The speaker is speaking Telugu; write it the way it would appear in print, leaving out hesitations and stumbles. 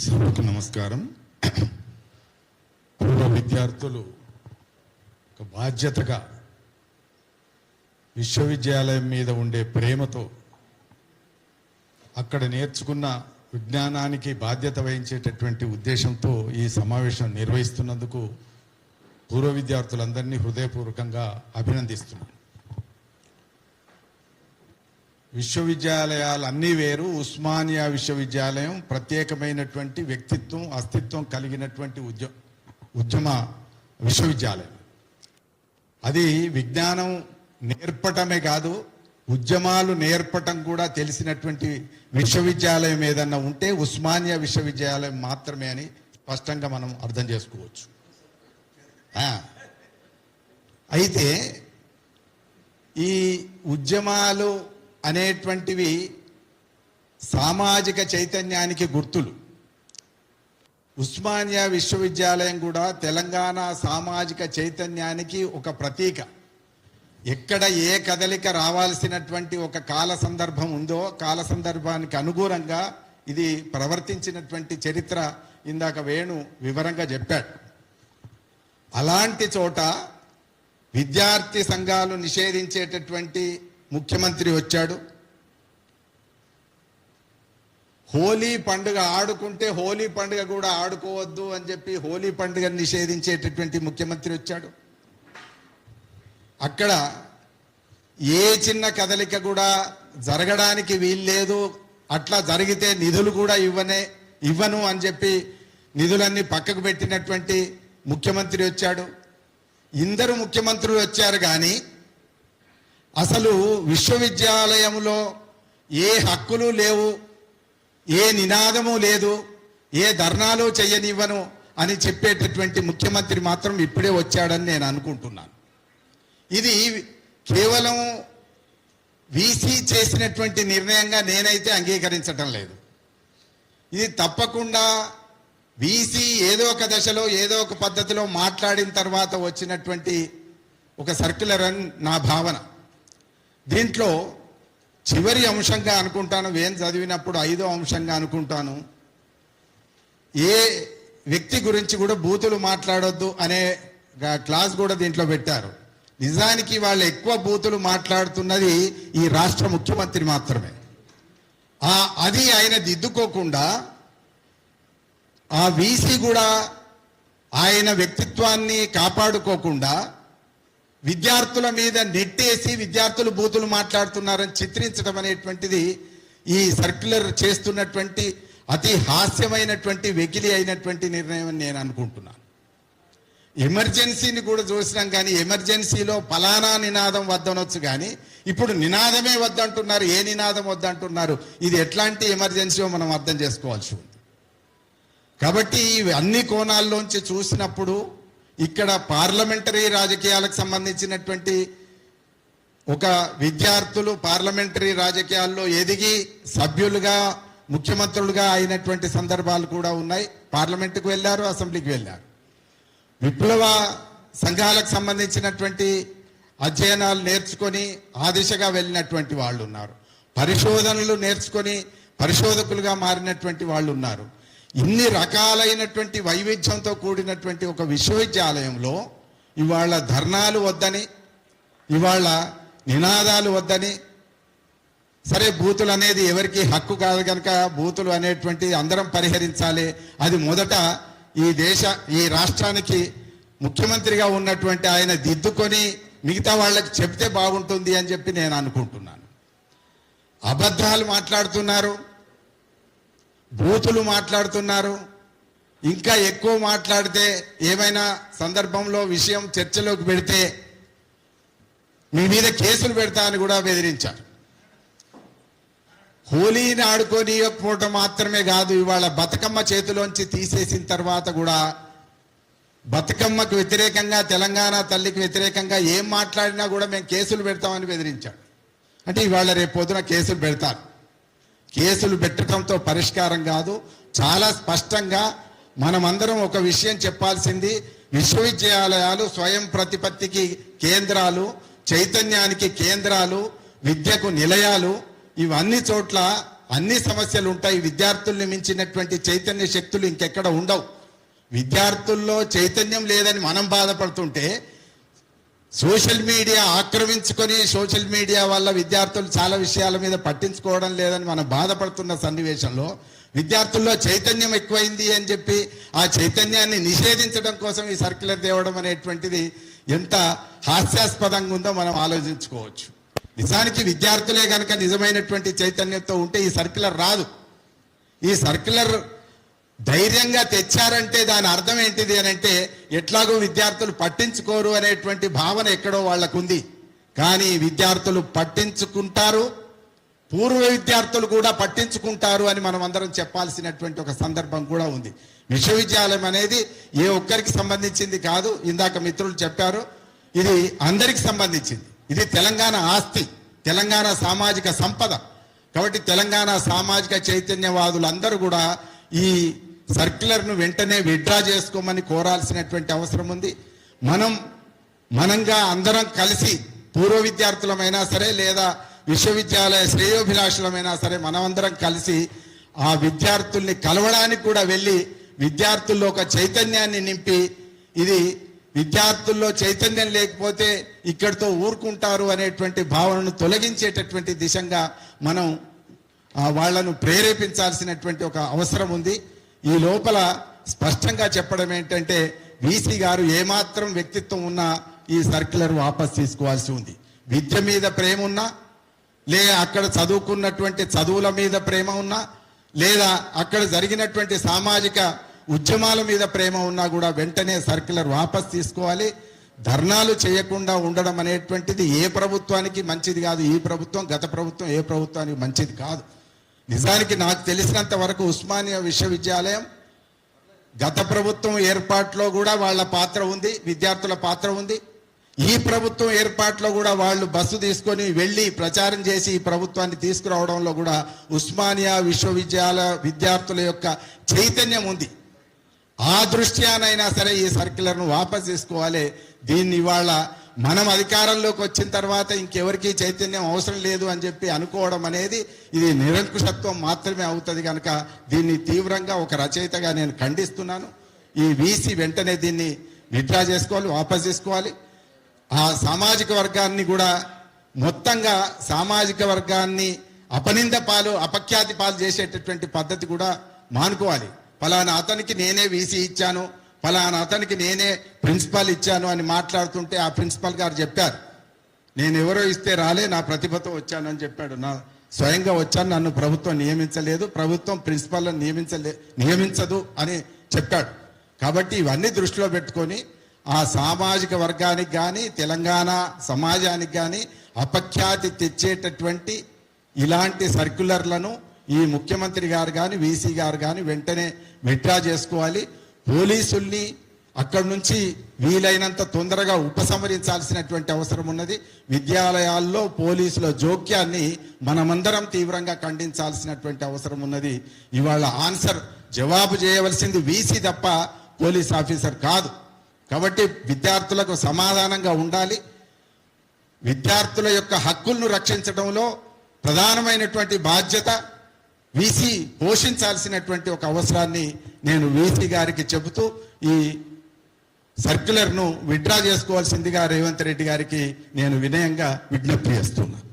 సభకు నమస్కారం. పూర్వ విద్యార్థులు ఒక బాధ్యతగా విశ్వవిద్యాలయం మీద ఉండే ప్రేమతో అక్కడ నేర్చుకున్న విజ్ఞానానికి బాధ్యత వహించేటటువంటి ఉద్దేశంతో ఈ సమావేశం నిర్వహిస్తున్నందుకు పూర్వ విద్యార్థులందరినీ హృదయపూర్వకంగా అభినందిస్తున్నాను. విశ్వవిద్యాలయాలు అన్నీ వేరు. ఉస్మానియా విశ్వవిద్యాలయం ప్రత్యేకమైనటువంటి వ్యక్తిత్వం, అస్తిత్వం కలిగినటువంటి ఉద్యమ విశ్వవిద్యాలయం. అది విజ్ఞానం నేర్పటమే కాదు, ఉద్యమాలు నేర్పటం కూడా తెలిసినటువంటి విశ్వవిద్యాలయం ఏదన్నా ఉంటే ఉస్మానియా విశ్వవిద్యాలయం మాత్రమే అని స్పష్టంగా మనం అర్థం చేసుకోవచ్చు. అయితే ఈ ఉద్యమాలు అనేటువంటివి సామాజిక చైతన్యానికి గుర్తులు. ఉస్మానియా విశ్వవిద్యాలయం కూడా తెలంగాణ సామాజిక చైతన్యానికి ఒక ప్రతీక. ఎక్కడ ఏ కదలిక రావాల్సినటువంటి ఒక కాల సందర్భం ఉందో కాల సందర్భానికి అనుగుణంగా ఇది ప్రవర్తించినటువంటి చరిత్ర ఇందాక వేణు వివరంగా చెప్పాడు. అలాంటి చోట విద్యార్థి సంఘాలు నిషేధించేటటువంటి ముఖ్యమంత్రి వచ్చాడు. హోలీ పండుగ ఆడుకుంటే హోలీ పండుగ కూడా ఆడుకోవద్దు అని చెప్పి హోలీ పండుగను నిషేధించేటటువంటి ముఖ్యమంత్రి వచ్చాడు. అక్కడ ఏ చిన్న కదలిక కూడా జరగడానికి వీల్లేదు, అట్లా జరిగితే నిధులు కూడా ఇవ్వను అని చెప్పి నిధులన్నీ పక్కకు పెట్టినటువంటి ముఖ్యమంత్రి వచ్చాడు. ఇందరు ముఖ్యమంత్రులు వచ్చారు, కానీ అసలు విశ్వవిద్యాలయంలో ఏ హక్కులు లేవు, ఏ నినాదము లేదు, ఏ ధర్నాలు చెయ్యనివ్వను అని చెప్పేటటువంటి ముఖ్యమంత్రి మాత్రం ఇప్పుడే వచ్చాడని నేను అనుకుంటున్నాను. ఇది కేవలం వీసీ చేసినటువంటి నిర్ణయంగా నేనైతే అంగీకరించటం లేదు. ఇది తప్పకుండా వీసీ ఏదో ఒక దశలో ఏదో ఒక పద్ధతిలో మాట్లాడిన తర్వాత వచ్చినటువంటి ఒక సర్క్యులర్ అని నా భావన. దీంట్లో చివరి అంశంగా అనుకుంటాను, వేన్ చదివినప్పుడు 5వ అంశంగా అనుకుంటాను, ఏ వ్యక్తి గురించి కూడా బూతులు మాట్లాడొద్దు అనే క్లాస్ కూడా దీంట్లో పెట్టారు. నిజానికి వాళ్ళు ఎక్కువ బూతులు మాట్లాడుతున్నది ఈ రాష్ట్ర ముఖ్యమంత్రి మాత్రమే. అది ఆయన దిద్దుకోకుండా ఆ వీసీ కూడా ఆయన వ్యక్తిత్వాన్ని కాపాడుకోకుండా విద్యార్థుల మీద నెట్టేసి విద్యార్థులు బూతులు మాట్లాడుతున్నారని చిత్రించడం అనేటువంటిది ఈ సర్క్యులర్ చేస్తున్నటువంటి అతి హాస్యమైనటువంటి వెకిలి అయినటువంటి నిర్ణయం అని నేను అనుకుంటున్నాను. ఎమర్జెన్సీని కూడా చూసినాం, కానీ ఎమర్జెన్సీలో ఫలానా నినాదం వద్దనొచ్చు, కానీ ఇప్పుడు నినాదమే వద్దంటున్నారు. ఏ నినాదం వద్దంటున్నారు? ఇది ఎట్లాంటి ఎమర్జెన్సీయో మనం అర్థం చేసుకోవాల్సి ఉంది. కాబట్టి అన్ని కోణాల్లోంచి చూసినప్పుడు ఇక్కడ పార్లమెంటరీ రాజకీయాలకు సంబంధించినటువంటి ఒక విద్యార్థులు పార్లమెంటరీ రాజకీయాల్లో ఎదిగి సభ్యులుగా ముఖ్యమంత్రులుగా అయినటువంటి సందర్భాలు కూడా ఉన్నాయి. పార్లమెంటుకు వెళ్ళారు, అసెంబ్లీకి వెళ్ళారు. విప్లవ సంఘాలకు సంబంధించినటువంటి అధ్యయనాలు నేర్చుకొని ఆ దిశగా వెళ్ళినటువంటి వాళ్ళు ఉన్నారు. పరిశోధనలు నేర్చుకొని పరిశోధకులుగా మారినటువంటి వాళ్ళు ఉన్నారు. ఇన్ని రకాలైనటువంటి వైవిధ్యంతో కూడినటువంటి ఒక విశ్వవిద్యాలయంలో ఇవాళ ధర్నాలు వద్దని, ఇవాళ నినాదాలు వద్దని, సరే బూతులు అనేది ఎవరికి హక్కు కాదు కనుక బూతులు అనేటువంటి అందరం పరిహరించాలి. అది మొదట ఈ రాష్ట్రానికి ముఖ్యమంత్రిగా ఉన్నటువంటి ఆయన దిద్దుకొని మిగతా వాళ్ళకి చెప్తే బాగుంటుంది అని చెప్పి నేను అనుకుంటున్నాను. అబద్ధాలు మాట్లాడుతున్నారు, బూతులు మాట్లాడుతున్నారు. ఇంకా ఎక్కువ మాట్లాడితే ఏమైనా సందర్భంలో విషయం చర్చలోకి పెడితే మీ మీద కేసులు పెడతా అని కూడా బెదిరించారు. హోలీని ఆడుకోనియకపోవటం మాత్రమే కాదు, ఇవాళ బతుకమ్మ చేతిలోంచి తీసేసిన తర్వాత కూడా బతుకమ్మకు వ్యతిరేకంగా, తెలంగాణ తల్లికి వ్యతిరేకంగా ఏం మాట్లాడినా కూడా మేము కేసులు పెడతామని బెదిరించాడు. అంటే ఇవాళ రేపు పొద్దున కేసులు పెడతారు. కేసులు పెట్టడంతో పరిష్కారం కాదు. చాలా స్పష్టంగా మనమందరం ఒక విషయం చెప్పాల్సింది, విశ్వవిద్యాలయాలు స్వయం ప్రతిపత్తికి కేంద్రాలు, చైతన్యానికి కేంద్రాలు, విద్యకు నిలయాలు. ఇవన్నీ చోట్ల అన్ని సమస్యలు ఉంటాయి. విద్యార్థుల్ని మించినటువంటి చైతన్య శక్తులు ఇంకెక్కడ ఉండవు. విద్యార్థుల్లో చైతన్యం లేదని మనం బాధపడుతుంటే సోషల్ మీడియా ఆక్రమించుకొని సోషల్ మీడియా వల్ల విద్యార్థులు చాలా విషయాల మీద పట్టించుకోవడం లేదని మనం బాధపడుతున్న సన్నివేశంలో విద్యార్థుల్లో చైతన్యం ఎక్కువైంది అని చెప్పి ఆ చైతన్యాన్ని నిషేధించడం కోసం ఈ సర్క్యులర్ తేవడం అనేటువంటిది ఎంత హాస్యాస్పదంగా ఉందో మనం ఆలోచించుకోవచ్చు. నిజానికి విద్యార్థులే కనుక నిజమైనటువంటి చైతన్యంతో ఉంటే ఈ సర్క్యులర్ రాదు. ఈ సర్క్యులర్ ధైర్యంగా తెచ్చారంటే దాని అర్థం ఏంటిది అని అంటే ఎట్లాగో విద్యార్థులు పట్టించుకోరు అనేటువంటి భావన ఎక్కడో వాళ్ళకు ఉంది. కానీ విద్యార్థులు పట్టించుకుంటారు, పూర్వ విద్యార్థులు కూడా పట్టించుకుంటారు అని మనం అందరం చెప్పాల్సినటువంటి ఒక సందర్భం కూడా ఉంది. విశ్వవిద్యాలయం అనేది ఏ ఒక్కరికి సంబంధించింది కాదు. ఇందాక మిత్రులు చెప్పారు, ఇది అందరికి సంబంధించింది. ఇది తెలంగాణ ఆస్తి, తెలంగాణ సామాజిక సంపద. కాబట్టి తెలంగాణ సామాజిక చైతన్యవాదులందరూ కూడా ఈ సర్క్యులర్ను వెంటనే విత్డ్రా చేసుకోమని కోరాల్సినటువంటి అవసరం ఉంది. మనంగా అందరం కలిసి పూర్వ విద్యార్థులమైనా సరే లేదా విశ్వవిద్యాలయ శ్రేయోభిలాషులమైనా సరే మనమందరం కలిసి ఆ విద్యార్థుల్ని కలవడానికి కూడా వెళ్ళి విద్యార్థుల్లో ఒక చైతన్యాన్ని నింపి, ఇది విద్యార్థుల్లో చైతన్యం లేకపోతే ఇక్కడితో ఊరుకుంటారు అనేటువంటి భావనను తొలగించేటటువంటి దిశగా మనం వాళ్లను ప్రేరేపించాల్సినటువంటి ఒక అవసరం ఉంది. ఈ లోపల స్పష్టంగా చెప్పడం ఏంటంటే వీసీ గారు ఏమాత్రం వ్యక్తిత్వం ఉన్నా ఈ సర్క్యులర్ వాపస్ తీసుకోవాల్సి ఉంది. విద్య మీద ప్రేమ ఉన్నా, లేదా అక్కడ చదువుకున్నటువంటి చదువుల మీద ప్రేమ ఉన్నా, లేదా అక్కడ జరిగినటువంటి సామాజిక ఉద్యమాల మీద ప్రేమ ఉన్నా కూడా వెంటనే సర్క్యులర్ వాపస్ తీసుకోవాలి. ధర్నాలు చేయకుండా ఉండడం అనేటువంటిది ఏ ప్రభుత్వానికి మంచిది కాదు. ఈ ప్రభుత్వం, గత ప్రభుత్వం ఏ ప్రభుత్వానికి మంచిది కాదు. నిజానికి నాకు తెలిసినంత వరకు ఉస్మానియా విశ్వవిద్యాలయం గత ప్రభుత్వం ఏర్పాటులో కూడా వాళ్ళ పాత్ర ఉంది, విద్యార్థుల పాత్ర ఉంది. ఈ ప్రభుత్వం ఏర్పాటులో కూడా వాళ్ళు బస్సు తీసుకొని వెళ్ళి ప్రచారం చేసి ఈ ప్రభుత్వాన్ని తీసుకురావడంలో కూడా ఉస్మానియా విశ్వవిద్యాలయ విద్యార్థుల యొక్క చైతన్యం ఉంది. ఆ దృష్ట్యానైనా సరే ఈ సర్క్యులర్ను వాపస్ తీసుకోవాలి. దీన్ని ఇవాళ మనం అధికారంలోకి వచ్చిన తర్వాత ఇంకెవరికి చైతన్యం అవసరం లేదు అని చెప్పి అనుకోవడం అనేది ఇది నిరంకుశత్వం మాత్రమే అవుతుంది. కనుక దీన్ని తీవ్రంగా ఒక రచయితగా నేను ఖండిస్తున్నాను. ఈ వీసీ వెంటనే దీన్ని విత్డ్రా చేసుకోవాలి, వాపస్ తీసుకోవాలి. ఆ సామాజిక వర్గాన్ని కూడా మొత్తంగా సామాజిక వర్గాన్ని అపనింద పాలు, అపఖ్యాతి పాలు చేసేటటువంటి పద్ధతి కూడా మానుకోవాలి. ఫలానా అతనికి నేనే వీసీ ఇచ్చాను, ఫలానా అతనికి నేనే ప్రిన్సిపాల్ ఇచ్చాను అని మాట్లాడుతుంటే ఆ ప్రిన్సిపాల్ గారు చెప్పారు, నేను ఎవరో ఇస్తే రాలే, నా ప్రతిభతో వచ్చాను అని చెప్పాడు. నా స్వయంగా వచ్చాను, నన్ను ప్రభుత్వం నియమించలేదు, ప్రభుత్వం ప్రిన్సిపాల్ని నియమించదు అని చెప్పాడు. కాబట్టి ఇవన్నీ దృష్టిలో పెట్టుకొని ఆ సామాజిక వర్గానికి కానీ తెలంగాణ సమాజానికి కానీ అపఖ్యాతి తెచ్చేటటువంటి ఇలాంటి సర్క్యులర్లను ఈ ముఖ్యమంత్రి గారు కానీ వీసీ గారు కానీ వెంటనే విత్డ్రా చేసుకోవాలి. పోలీసుల్ని అక్కడి నుంచి వీలైనంత తొందరగా ఉపసంహరించాల్సినటువంటి అవసరం ఉన్నది. విద్యాలయాల్లో పోలీసుల జోక్యాన్ని మనమందరం తీవ్రంగా ఖండించాల్సినటువంటి అవసరం ఉన్నది. ఇవాళ జవాబు చేయవలసింది వీసీ తప్ప పోలీస్ ఆఫీసర్ కాదు. కాబట్టి విద్యార్థులకు సమాధానంగా ఉండాలి. విద్యార్థుల యొక్క హక్కులను రక్షించడంలో ప్రధానమైనటువంటి బాధ్యత వీసీ పోషించాల్సినటువంటి ఒక అవసరాన్ని నేను వీసీ గారికి చెబుతూ ఈ సర్క్యులర్ను విత్డ్రా చేసుకోవాల్సిందిగా రేవంత్ రెడ్డి గారికి నేను వినయంగా విజ్ఞప్తి చేస్తున్నాను.